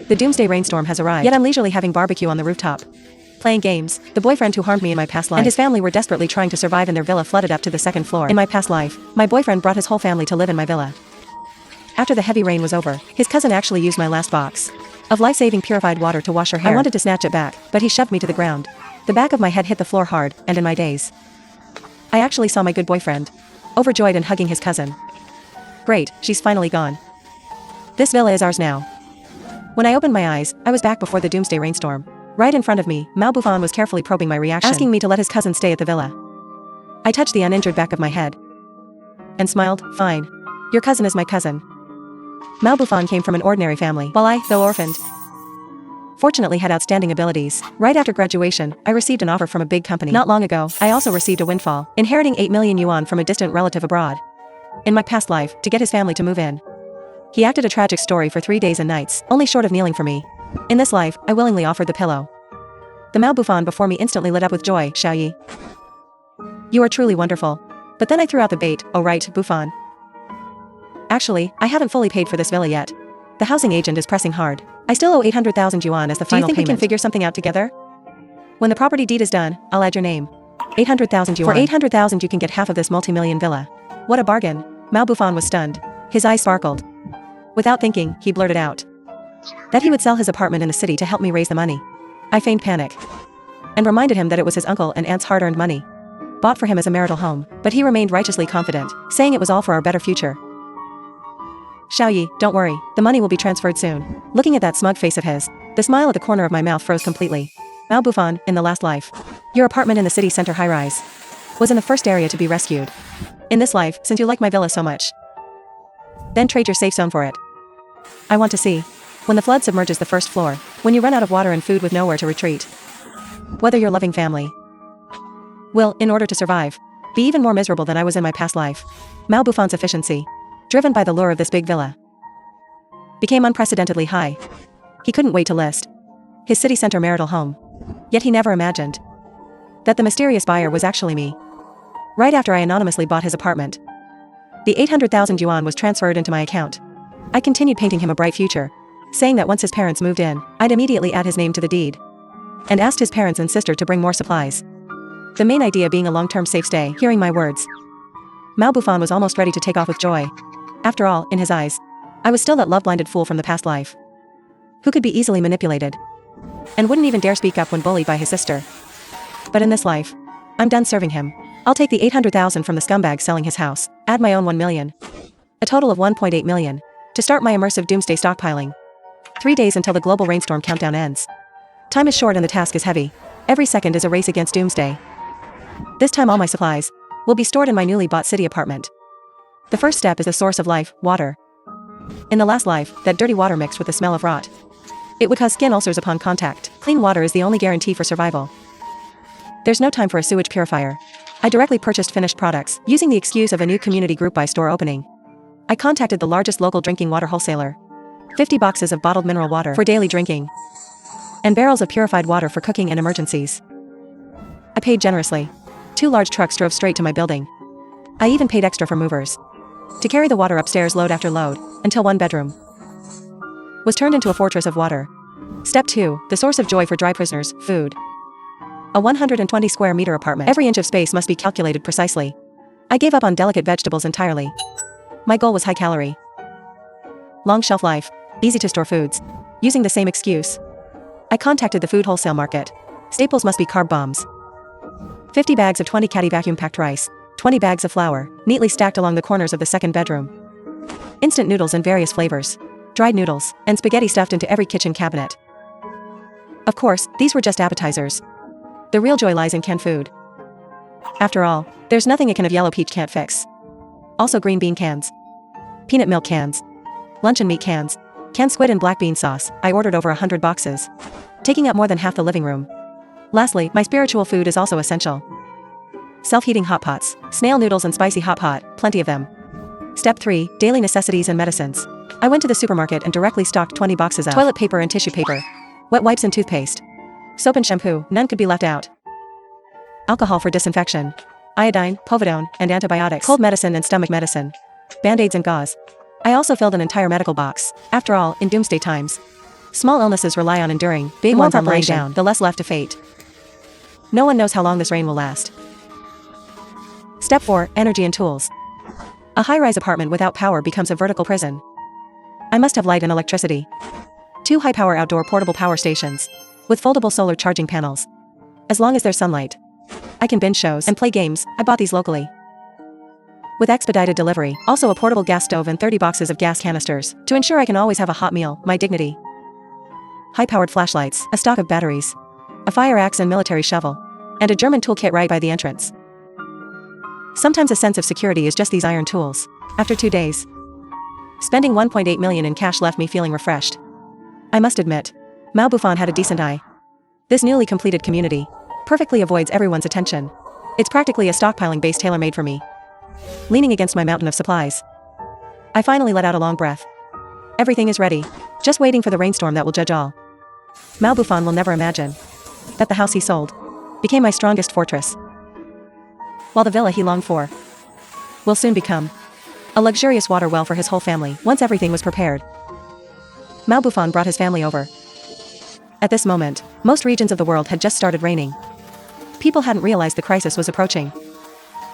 The doomsday rainstorm has arrived, yet I'm leisurely having barbecue on the rooftop. Playing games, the boyfriend who harmed me in my past life and his family were desperately trying to survive in their villa flooded up to the second floor. In my past life, my boyfriend brought his whole family to live in my villa. After the heavy rain was over, his cousin actually used my last box of life-saving purified water to wash her hair. I wanted to snatch it back, but he shoved me to the ground. The back of my head hit the floor hard, and in my daze, I actually saw my good boyfriend, overjoyed and hugging his cousin. Great, she's finally gone. This villa is ours now. When I opened my eyes, I was back before the doomsday rainstorm. Right in front of me, Mal Bouffon was carefully probing my reaction, asking me to let his cousin stay at the villa. I touched the uninjured back of my head and smiled. Fine. Your cousin is my cousin. Mal Bouffon came from an ordinary family, while I, though orphaned, fortunately had outstanding abilities. Right after graduation, I received an offer from a big company. Not long ago, I also received a windfall, inheriting 8 million yuan from a distant relative abroad. In my past life, to get his family to move in, he acted a tragic story for 3 days and nights, only short of kneeling for me. In this life, I willingly offered the pillow. The Mal Bouffon before me instantly lit up with joy. Xiaoyi, you are truly wonderful. But then I threw out the bait. Oh right, Bouffon. Actually, I haven't fully paid for this villa yet. The housing agent is pressing hard. I still owe 800,000 yuan as the final payment. Do you think we can figure something out together? When the property deed is done, I'll add your name. 800,000 yuan. For 800,000 you can get half of this multi-million villa. What a bargain. Mal Bouffon was stunned. His eyes sparkled. Without thinking, he blurted out that he would sell his apartment in the city to help me raise the money. I feigned panic and reminded him that it was his uncle and aunt's hard-earned money, bought for him as a marital home, but he remained righteously confident, saying it was all for our better future. Xiaoyi, don't worry, the money will be transferred soon. Looking at that smug face of his, the smile at the corner of my mouth froze completely. Mal Bouffon, in the last life, your apartment in the city center high-rise was in the first area to be rescued. In this life, since you like my villa so much, then trade your safe zone for it. I want to see when the flood submerges the first floor, when you run out of water and food with nowhere to retreat, whether your loving family will, in order to survive, be even more miserable than I was in my past life. Mal Bouffon's efficiency, driven by the lure of this big villa, became unprecedentedly high. He couldn't wait to list his city center marital home. Yet he never imagined that the mysterious buyer was actually me. Right after I anonymously bought his apartment, the 800,000 yuan was transferred into my account. I continued painting him a bright future, saying that once his parents moved in, I'd immediately add his name to the deed, and asked his parents and sister to bring more supplies. The main idea being a long-term safe stay. Hearing my words, Mal Bouffon was almost ready to take off with joy. After all, in his eyes, I was still that love-blinded fool from the past life, who could be easily manipulated, and wouldn't even dare speak up when bullied by his sister. But in this life, I'm done serving him. I'll take the 800,000 from the scumbag selling his house, add my own 1 million, a total of 1.8 million, to start my immersive doomsday stockpiling. 3 days until the global rainstorm countdown ends. Time is short and the task is heavy. Every second is a race against doomsday. This time all my supplies will be stored in my newly bought city apartment. The first step is the source of life, water. In the last life, that dirty water mixed with the smell of rot, it would cause skin ulcers upon contact. Clean water is the only guarantee for survival. There's no time for a sewage purifier. I directly purchased finished products, using the excuse of a new community group buy store opening. I contacted the largest local drinking water wholesaler. 50 boxes of bottled mineral water for daily drinking, and barrels of purified water for cooking and emergencies. I paid generously. 2 large trucks drove straight to my building. I even paid extra for movers to carry the water upstairs load after load, until one bedroom was turned into a fortress of water. Step 2, the source of joy for dry prisoners, food. A 120 square meter apartment. Every inch of space must be calculated precisely. I gave up on delicate vegetables entirely. My goal was high calorie, long shelf life, easy to store foods. Using the same excuse, I contacted the food wholesale market. Staples must be carb bombs. 50 bags of 20 caddy vacuum packed rice, 20 bags of flour, neatly stacked along the corners of the second bedroom. Instant noodles in various flavors, dried noodles, and spaghetti stuffed into every kitchen cabinet. Of course, these were just appetizers. The real joy lies in canned food. After all, there's nothing a can of yellow peach can't fix. Also green bean cans, peanut milk cans, luncheon meat cans, canned squid and black bean sauce. I ordered over 100 boxes, taking up more than half the living room. Lastly, my spiritual food is also essential. Self-heating hot pots, snail noodles and spicy hot pot, plenty of them. Step 3, daily necessities and medicines. I went to the supermarket and directly stocked 20 boxes of toilet paper and tissue paper, wet wipes and toothpaste, soap and shampoo, none could be left out. Alcohol for disinfection, iodine, povidone, and antibiotics, cold medicine and stomach medicine, band-aids and gauze. I also filled an entire medical box. After all, in doomsday times, Small illnesses rely on enduring, big ones on lying down, the less left to fate. No one knows how long this rain will last. Step 4. Energy and tools. A high-rise apartment without power becomes a vertical prison. I must have light and electricity. 2 high-power outdoor portable power stations. With foldable solar charging panels. As long as there's sunlight. I can binge shows and play games. I bought these locally. With expedited delivery, also a portable gas stove and 30 boxes of gas canisters, to ensure I can always have a hot meal, my dignity. High-powered flashlights, a stock of batteries. A fire axe and military shovel. And a German toolkit right by the entrance. Sometimes a sense of security is just these iron tools. After 2 days. Spending 1.8 million in cash left me feeling refreshed. I must admit, Mao Buffon had a decent eye. This newly completed community perfectly avoids everyone's attention. It's practically a stockpiling base tailor-made for me. Leaning against my mountain of supplies, I finally let out a long breath. Everything is ready, just waiting for the rainstorm that will judge all. Mao Buffon will never imagine that the house he sold became my strongest fortress, while the villa he longed for will soon become a luxurious water well for his whole family once everything was prepared. Mao Buffon brought his family over. At this moment, most regions of the world had just started raining. People hadn't realized the crisis was approaching.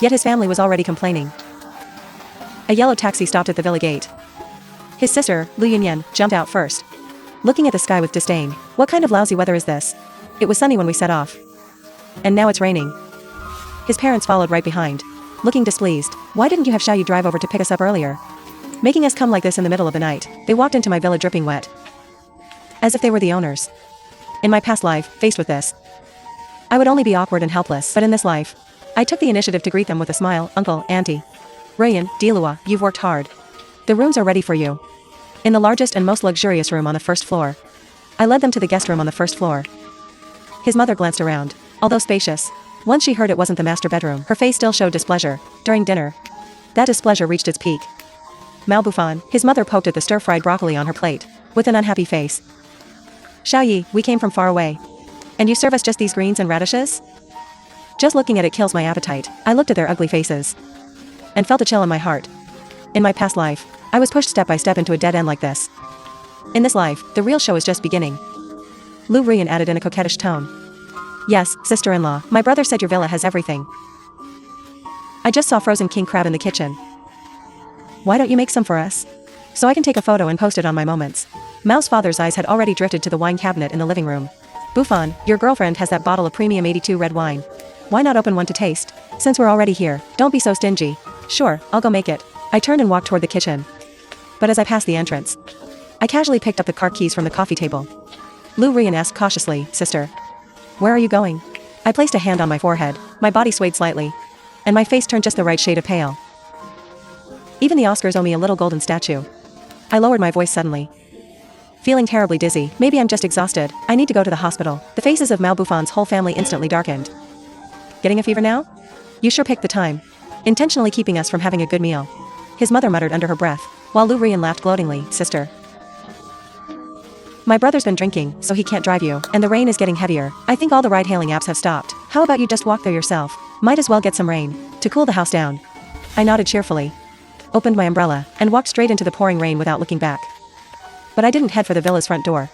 Yet his family was already complaining. A yellow taxi stopped at the villa gate. His sister, Lu Yunyan, jumped out first, looking at the sky with disdain. What kind of lousy weather is this? It was sunny when we set off. And now it's raining. His parents followed right behind, looking displeased. Why didn't you have Xiaoyu drive over to pick us up earlier? Making us come like this in the middle of the night. They walked into my villa dripping wet. As if they were the owners. In my past life, faced with this, I would only be awkward and helpless, but in this life, I took the initiative to greet them with a smile. Uncle, Auntie. Ruyan, Dilua, you've worked hard. The rooms are ready for you. In the largest and most luxurious room on the first floor. I led them to the guest room on the first floor. His mother glanced around. Although spacious, once she heard it wasn't the master bedroom, her face still showed displeasure. During dinner, that displeasure reached its peak. Mao Buffon, his mother poked at the stir-fried broccoli on her plate, with an unhappy face. Xiaoyi, we came from far away. And you serve us just these greens and radishes? Just looking at it kills my appetite. I looked at their ugly faces and felt a chill in my heart. In my past life, I was pushed step by step into a dead end like this. In this life, the real show is just beginning. Lu Ruyan added in a coquettish tone. Yes, sister-in-law, my brother said your villa has everything. I just saw frozen king crab in the kitchen. Why don't you make some for us? So I can take a photo and post it on my moments. Mao's father's eyes had already drifted to the wine cabinet in the living room. Buffon, your girlfriend has that bottle of premium 82 red wine. Why not open one to taste? Since we're already here, don't be so stingy. Sure, I'll go make it. I turned and walked toward the kitchen. But as I passed the entrance, I casually picked up the car keys from the coffee table. Lu Ruyan asked cautiously, Sister, where are you going? I placed a hand on my forehead, my body swayed slightly, and my face turned just the right shade of pale. Even the Oscars owe me a little golden statue. I lowered my voice suddenly. Feeling terribly dizzy, maybe I'm just exhausted, I need to go to the hospital. The faces of Mao Buffon's whole family instantly darkened. Getting a fever now? You sure picked the time. Intentionally keeping us from having a good meal. His mother muttered under her breath, while Lu Ruyan laughed gloatingly, Sister. My brother's been drinking, so he can't drive you, and the rain is getting heavier. I think all the ride-hailing apps have stopped. How about you just walk there yourself? Might as well get some rain, to cool the house down. I nodded cheerfully, opened my umbrella, and walked straight into the pouring rain without looking back. But I didn't head for the villa's front door.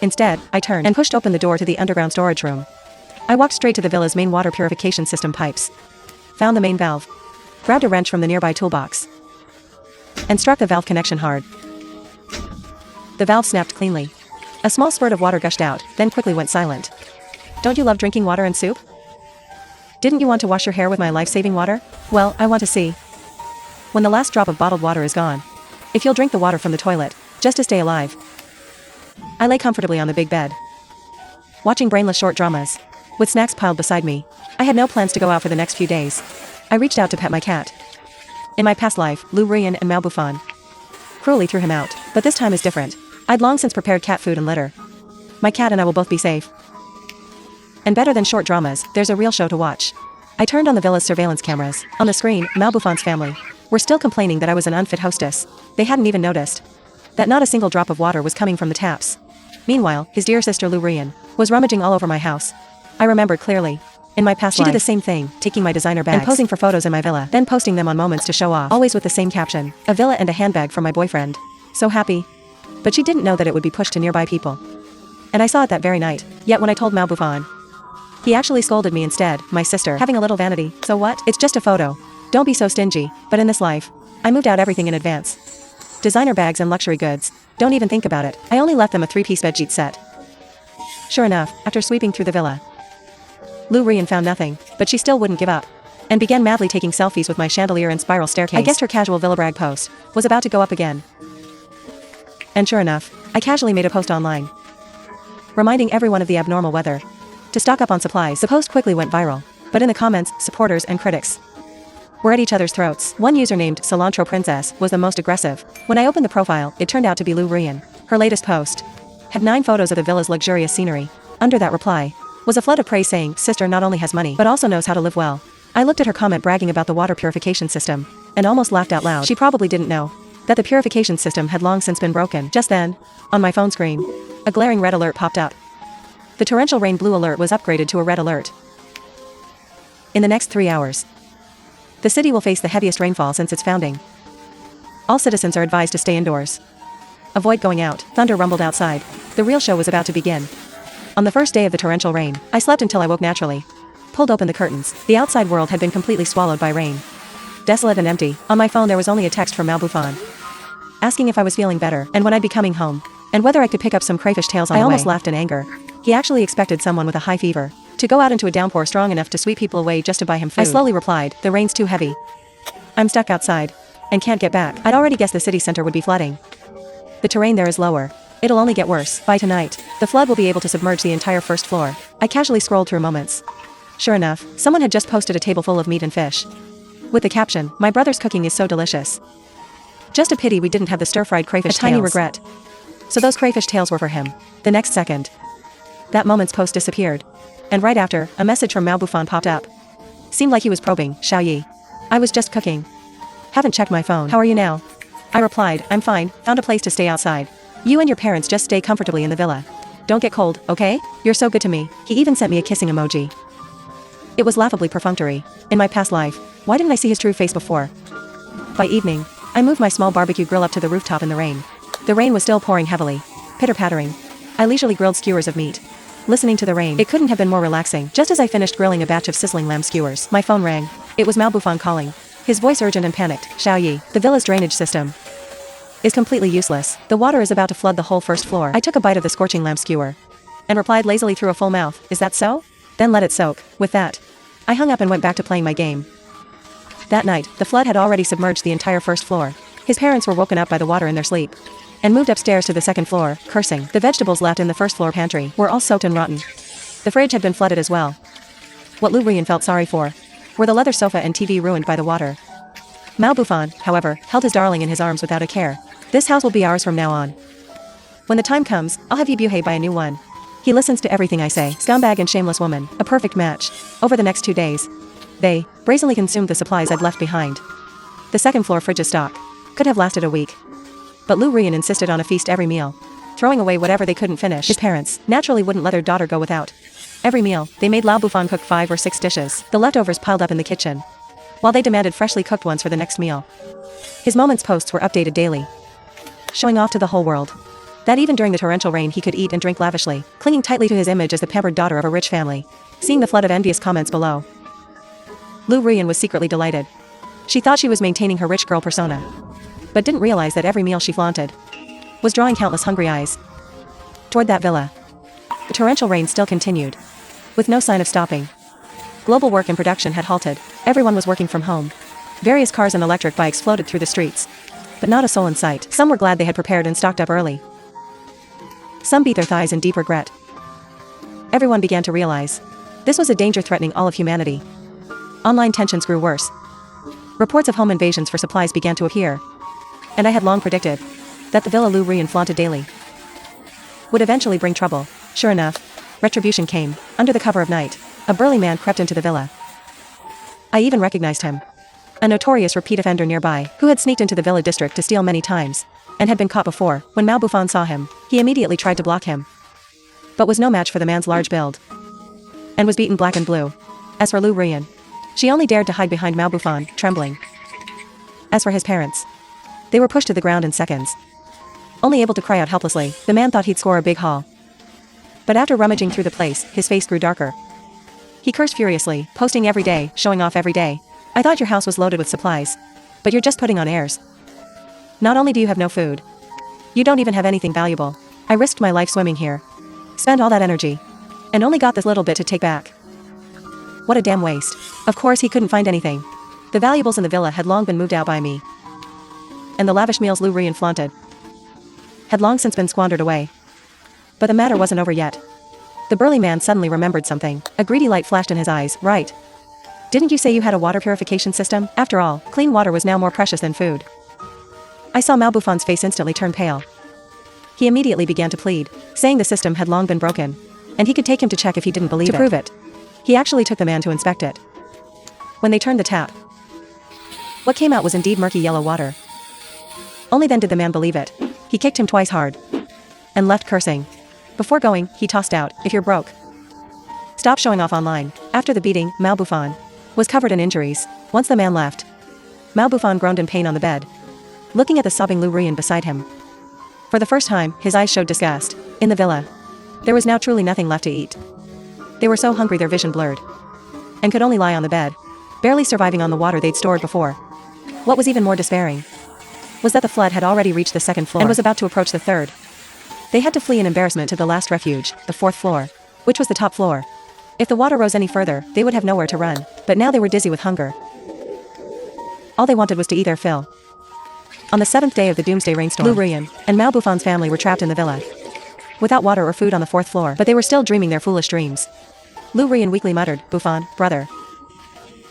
Instead, I turned and pushed open the door to the underground storage room. I walked straight to the villa's main water purification system pipes. Found the main valve. Grabbed a wrench from the nearby toolbox. And struck the valve connection hard. The valve snapped cleanly. A small spurt of water gushed out, then quickly went silent. Don't you love drinking water and soup? Didn't you want to wash your hair with my life-saving water? Well, I want to see. When the last drop of bottled water is gone, if you'll drink the water from the toilet, just to stay alive. I lay comfortably on the big bed, watching brainless short dramas, with snacks piled beside me. I had no plans to go out for the next few days. I reached out to pet my cat. In my past life, Lu Ruyan and Mao Buffon cruelly threw him out, but this time is different. I'd long since prepared cat food and litter. My cat and I will both be safe. And better than short dramas, there's a real show to watch. I turned on the villa's surveillance cameras. On the screen, Mao Buffon's family were still complaining that I was an unfit hostess. They hadn't even noticed that not a single drop of water was coming from the taps. Meanwhile, his dear sister Lu Ruyan was rummaging all over my house. I remembered clearly. In my past life, she did the same thing, taking my designer bags and posing for photos in my villa, then posting them on moments to show off, always with the same caption, a villa and a handbag from my boyfriend. So happy. But she didn't know that it would be pushed to nearby people. And I saw it that very night. Yet when I told Mal Bouffon, he actually scolded me instead, my sister, having a little vanity. So what? It's just a photo. Don't be so stingy. But in this life, I moved out everything in advance. Designer bags and luxury goods. Don't even think about it. I only left them a 3-piece bedsheet set. Sure enough, after sweeping through the villa, Lou Rian found nothing, but she still wouldn't give up, and began madly taking selfies with my chandelier and spiral staircase. I guessed her casual villa brag post was about to go up again. And sure enough, I casually made a post online, reminding everyone of the abnormal weather, to stock up on supplies. The post quickly went viral, but in the comments, supporters and critics were at each other's throats. One user named Cilantro Princess was the most aggressive. When I opened the profile, it turned out to be Lou Rian. Her latest post had 9 photos of the villa's luxurious scenery. Under that reply was a flood of praise saying, "Sister not only has money, but also knows how to live well." I looked at her comment bragging about the water purification system, and almost laughed out loud. She probably didn't know that the purification system had long since been broken. Just then, on my phone screen, a glaring red alert popped up. The torrential rain blue alert was upgraded to a red alert. In the next 3 hours, the city will face the heaviest rainfall since its founding. All citizens are advised to stay indoors. Avoid going out. Thunder rumbled outside. The real show was about to begin. On the first day of the torrential rain, I slept until I woke naturally. Pulled open the curtains. The outside world had been completely swallowed by rain. Desolate and empty. On my phone there was only a text from Mal Bouffon, asking if I was feeling better, and when I'd be coming home, and whether I could pick up some crayfish tails on the way. I almost laughed in anger. He actually expected someone with a high fever to go out into a downpour strong enough to sweep people away just to buy him food. I slowly replied, "The rain's too heavy. I'm stuck outside, and can't get back." I'd already guessed the city center would be flooding. The terrain there is lower. It'll only get worse. By tonight, the flood will be able to submerge the entire first floor. I casually scrolled through moments. Sure enough, someone had just posted a table full of meat and fish, with the caption, "My brother's cooking is so delicious. Just a pity we didn't have the stir-fried crayfish tails." A tiny regret. So those crayfish tails were for him. The next second, that moment's post disappeared. And right after, a message from Mal Bouffon popped up. Seemed like he was probing. "Xiaoyi. I was just cooking. Haven't checked my phone. How are you now?" I replied, "I'm fine, found a place to stay outside. You and your parents just stay comfortably in the villa. Don't get cold, okay? You're so good to me." He even sent me a kissing emoji. It was laughably perfunctory. In my past life, why didn't I see his true face before? By evening, I moved my small barbecue grill up to the rooftop in the rain. The rain was still pouring heavily, pitter-pattering. I leisurely grilled skewers of meat, listening to the rain. It couldn't have been more relaxing. Just as I finished grilling a batch of sizzling lamb skewers, my phone rang. It was Mal Bouffon calling, his voice urgent and panicked. "Xiaoyi, the villa's drainage system is completely useless. The water is about to flood the whole first floor." I took a bite of the scorching lamb skewer and replied lazily through a full mouth, "Is that so? Then let it soak." With that, I hung up and went back to playing my game. That night, the flood had already submerged the entire first floor. His parents were woken up by the water in their sleep and moved upstairs to the second floor, cursing. The vegetables left in the first floor pantry were all soaked and rotten. The fridge had been flooded as well. What Lou Rian felt sorry for were the leather sofa and TV ruined by the water. Mal Bouffon, however, held his darling in his arms without a care. "This house will be ours from now on. When the time comes, I'll have you buy by a new one. He listens to everything I say." Scumbag and shameless woman, a perfect match. Over the next 2 days, they brazenly consumed the supplies I'd left behind. The second floor fridge's stock could have lasted a week, but Lou Rian insisted on a feast every meal, throwing away whatever they couldn't finish. His parents naturally wouldn't let their daughter go without. Every meal, they made Mal Bouffon cook 5 or 6 dishes. The leftovers piled up in the kitchen, while they demanded freshly cooked ones for the next meal. His moments posts were updated daily, showing off to the whole world that even during the torrential rain he could eat and drink lavishly, clinging tightly to his image as the pampered daughter of a rich family. Seeing the flood of envious comments below, Lou Rian was secretly delighted. She thought she was maintaining her rich girl persona, but didn't realize that every meal she flaunted was drawing countless hungry eyes toward that villa. The torrential rain still continued, with no sign of stopping. Global work and production had halted. Everyone was working from home. Various cars and electric bikes floated through the streets, but not a soul in sight. Some were glad they had prepared and stocked up early. Some beat their thighs in deep regret. Everyone began to realize this was a danger threatening all of humanity. Online tensions grew worse. Reports of home invasions for supplies began to appear, and I had long predicted that the villa Lou Rian flaunted daily would eventually bring trouble. Sure enough, retribution came. Under the cover of night, a burly man crept into the villa. I even recognized him. A notorious repeat offender nearby, who had sneaked into the villa district to steal many times, and had been caught before. When Mal Bouffon saw him, he immediately tried to block him, but was no match for the man's large build, and was beaten black and blue. As for Lou Rian, she only dared to hide behind Mal Bouffon, trembling. As for his parents, they were pushed to the ground in seconds. only able to cry out helplessly. The man thought he'd score a big haul. But after rummaging through the place, his face grew darker. He cursed furiously, posting every day, showing off every day. I thought your house was loaded with supplies. But you're just putting on airs. Not only do you have no food, you don't even have anything valuable. I risked my life swimming here. Spent all that energy. And only got this little bit to take back. What a damn waste. Of course he couldn't find anything. The valuables in the villa had long been moved out by me. And the lavish meals Lou Rian flaunted had long since been squandered away. But the matter wasn't over yet. The burly man suddenly remembered something. A greedy light flashed in his eyes. Right. Didn't you say you had a water purification system? After all, clean water was now more precious than food. I saw Malbuffon's face instantly turn pale. He immediately began to plead, saying the system had long been broken, and he could take him to check if he didn't believe it. To prove it, he actually took the man to inspect it. When they turned the tap, what came out was indeed murky yellow water. Only then did the man believe it. He kicked him twice hard and left cursing. Before going, he tossed out, "If you're broke, stop showing off online." After the beating, Malbuffon was covered in injuries. Once the man left, Malbuffon groaned in pain on the bed, looking at the sobbing Lou Rian beside him. For the first time, his eyes showed disgust. In the villa, there was now truly nothing left to eat. They were so hungry their vision blurred, and could only lie on the bed, barely surviving on the water they'd stored before. What was even more despairing was that the flood had already reached the second floor and was about to approach the third. They had to flee in embarrassment to the last refuge, the fourth floor, which was the top floor. If the water rose any further, they would have nowhere to run, but now they were dizzy with hunger. All they wanted was to eat their fill. On the seventh day of the doomsday rainstorm, Lou Rian and Malbuffon's family were trapped in the villa, without water or food on the fourth floor, but they were still dreaming their foolish dreams. Lou Rian weakly muttered, "Buffon, brother.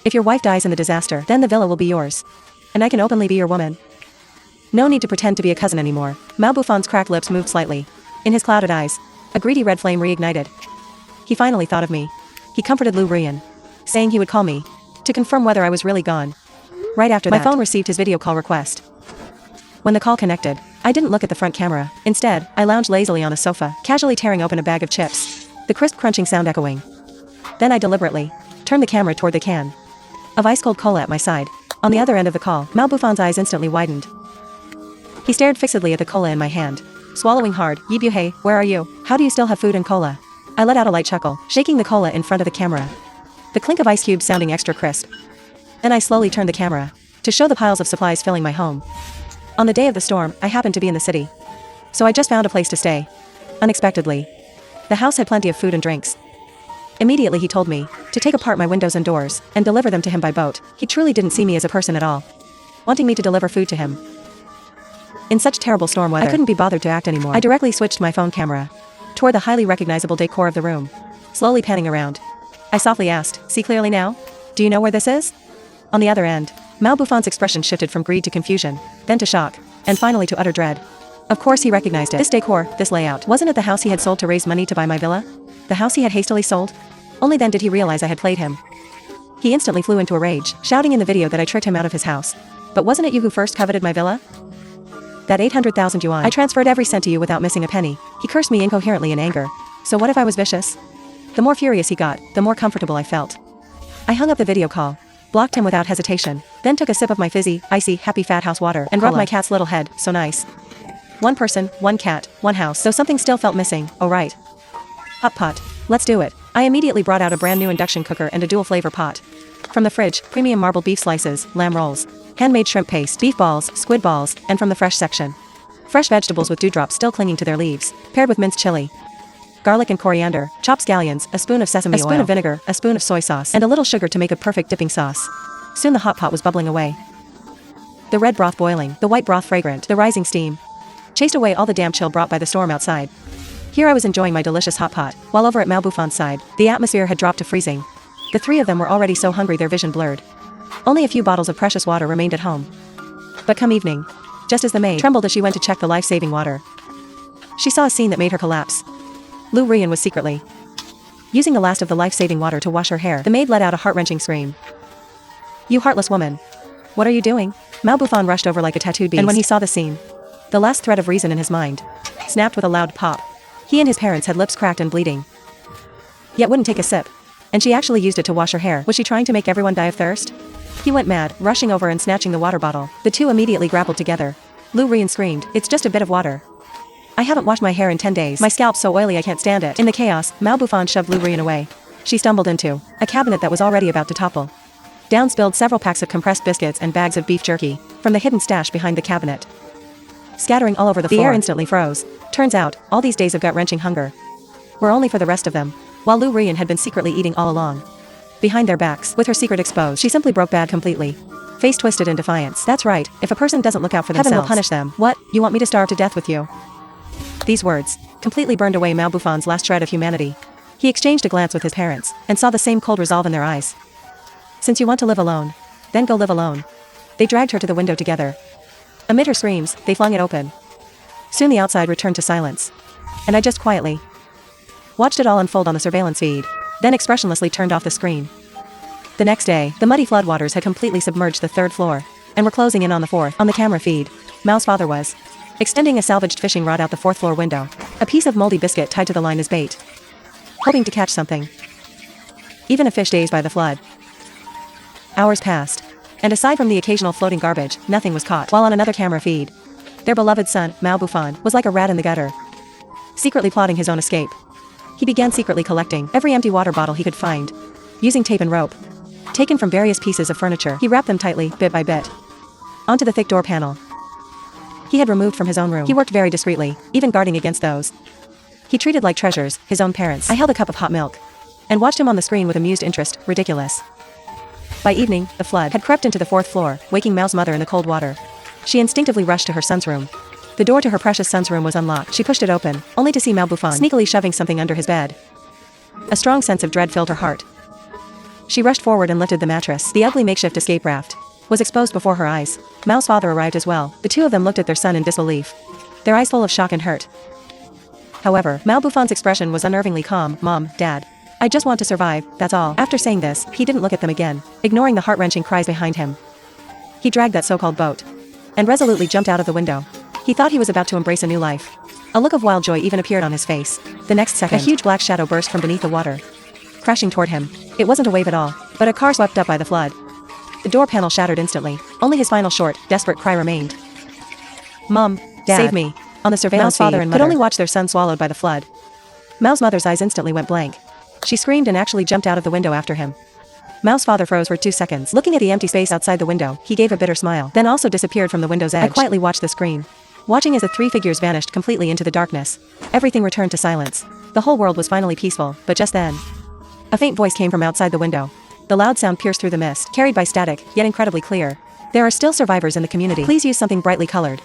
If your wife dies in the disaster, then the villa will be yours. And I can openly be your woman. No need to pretend to be a cousin anymore." Malbuffon's cracked lips moved slightly. In his clouded eyes, a greedy red flame reignited. He finally thought of me. He comforted Lou Rian, saying he would call me to confirm whether I was really gone. Right after that, my phone received his video call request. When the call connected, I didn't look at the front camera. Instead, I lounged lazily on a sofa, casually tearing open a bag of chips, the crisp crunching sound echoing. Then I deliberately turned the camera toward the can of ice-cold cola at my side. On the other end of the call, Malbuffon's eyes instantly widened. He stared fixedly at the cola in my hand, swallowing hard. "Yibuhei, where are you? How do you still have food and cola?" I let out a light chuckle, shaking the cola in front of the camera, the clink of ice cubes sounding extra crisp. Then I slowly turned the camera to show the piles of supplies filling my home. On the day of the storm, I happened to be in the city, so I just found a place to stay. Unexpectedly, the house had plenty of food and drinks. Immediately he told me to take apart my windows and doors and deliver them to him by boat. He truly didn't see me as a person at all, wanting me to deliver food to him. In such terrible storm weather, I couldn't be bothered to act anymore. I directly switched my phone camera toward the highly recognizable decor of the room, slowly panning around. I softly asked, "See clearly now? Do you know where this is?" On the other end, Malbuffon's expression shifted from greed to confusion, then to shock, and finally to utter dread. Of course he recognized it. This decor, this layout, wasn't it the house he had sold to raise money to buy my villa? The house he had hastily sold? Only then did he realize I had played him. He instantly flew into a rage, shouting in the video that I tricked him out of his house. "But wasn't it you who first coveted my villa? That 800,000 yuan. I transferred every cent to you without missing a penny." He cursed me incoherently in anger. So what if I was vicious? The more furious he got, the more comfortable I felt. I hung up the video call, blocked him without hesitation, then took a sip of my fizzy, icy, happy fat house water and rubbed my cat's little head. So nice. One person, one cat, one house. Though something still felt missing. Oh right. Hot pot. Let's do it. I immediately brought out a brand new induction cooker and a dual flavor pot. From the fridge, premium marbled beef slices, lamb rolls, handmade shrimp paste, beef balls, squid balls, and from the fresh section, fresh vegetables with dewdrops still clinging to their leaves, paired with minced chili, garlic and coriander, chopped scallions, a spoon of sesame oil, a spoon of vinegar, a spoon of soy sauce, and a little sugar to make a perfect dipping sauce. Soon the hot pot was bubbling away. The red broth boiling, the white broth fragrant, the rising steam chased away all the damp chill brought by the storm outside. Here I was enjoying my delicious hot pot, while over at Malbuffon's side, the atmosphere had dropped to freezing. The three of them were already so hungry their vision blurred. Only a few bottles of precious water remained at home. But come evening, just as the maid trembled as she went to check the life-saving water, she saw a scene that made her collapse. Lou Rian was secretly using the last of the life-saving water to wash her hair. The maid let out a heart-wrenching scream. "You heartless woman. What are you doing?" Malbuffon rushed over like a tattooed beast, and when he saw the scene, the last thread of reason in his mind snapped with a loud pop. He and his parents had lips cracked and bleeding, yet wouldn't take a sip. And she actually used it to wash her hair. Was she trying to make everyone die of thirst? He went mad, rushing over and snatching the water bottle. The two immediately grappled together. Lou Rian screamed, "It's just a bit of water. I haven't washed my hair in 10 days. My scalp's so oily I can't stand it. In the chaos, Malbouffon shoved Lou Rien away. She stumbled into a cabinet that was already about to topple. Down spilled several packs of compressed biscuits and bags of beef jerky from the hidden stash behind the cabinet, scattering all over the floor. The air instantly froze. Turns out, all these days of gut-wrenching hunger were only for the rest of them, while Lou Rien had been secretly eating all along. Behind their backs, with her secret exposed, she simply broke bad completely. Face twisted in defiance. That's right, if a person doesn't look out for themselves, heaven will punish them. What, you want me to starve to death with you? These words completely burned away Malbouffon's last shred of humanity. He exchanged a glance with his parents, and saw the same cold resolve in their eyes. Since you want to live alone, then go live alone. They dragged her to the window together. Amid her screams, they flung it open. Soon the outside returned to silence. And I just quietly watched it all unfold on the surveillance feed, then expressionlessly turned off the screen. The next day, the muddy floodwaters had completely submerged the 3rd floor, and were closing in on the 4th. On the camera feed, Mal's father was extending a salvaged fishing rod out the 4th floor window, a piece of moldy biscuit tied to the line as bait, hoping to catch something. Even a fish dazed by the flood. Hours passed, and aside from the occasional floating garbage, nothing was caught. While on another camera feed, their beloved son, Malbouffon, was like a rat in the gutter, secretly plotting his own escape. He began secretly collecting every empty water bottle he could find, using tape and rope taken from various pieces of furniture. He wrapped them tightly, bit by bit, onto the thick door panel he had removed from his own room. He worked very discreetly, even guarding against those he treated like treasures, his own parents. I held a cup of hot milk and watched him on the screen with amused interest. Ridiculous. By evening, the flood had crept into the 4th floor, waking Mal's mother in the cold water. She instinctively rushed to her son's room. The door to her precious son's room was unlocked. She pushed it open, only to see Malbouffon sneakily shoving something under his bed. A strong sense of dread filled her heart. She rushed forward and lifted the mattress. The ugly makeshift escape raft was exposed before her eyes. Mal's father arrived as well. The two of them looked at their son in disbelief, their eyes full of shock and hurt. However, Malbouffon's expression was unnervingly calm. Mom, Dad, I just want to survive, that's all. After saying this, he didn't look at them again, ignoring the heart-wrenching cries behind him. He dragged that so-called boat and resolutely jumped out of the window. He thought he was about to embrace a new life. A look of wild joy even appeared on his face. The next second, a huge black shadow burst from beneath the water, crashing toward him. It wasn't a wave at all, but a car swept up by the flood. The door panel shattered instantly. Only his final short, desperate cry remained. Mom, Dad, save me. On the surveillance feed, father and mother could only watch their son swallowed by the flood. Mal's mother's eyes instantly went blank. She screamed and actually jumped out of the window after him. Mal's father froze for 2 seconds. Looking at the empty space outside the window, he gave a bitter smile, then also disappeared from the window's edge. I quietly watched the screen, watching as the 3 figures vanished completely into the darkness. Everything returned to silence. The whole world was finally peaceful, but just then, a faint voice came from outside the window. The loud sound pierced through the mist, carried by static, yet incredibly clear. There are still survivors in the community. Please use something brightly colored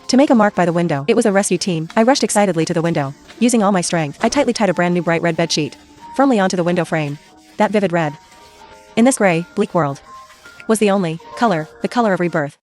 to make a mark by the window. It was a rescue team. I rushed excitedly to the window. Using all my strength, I tightly tied a brand new bright red bedsheet firmly onto the window frame. That vivid red, in this gray, bleak world, was the only color, the color of rebirth.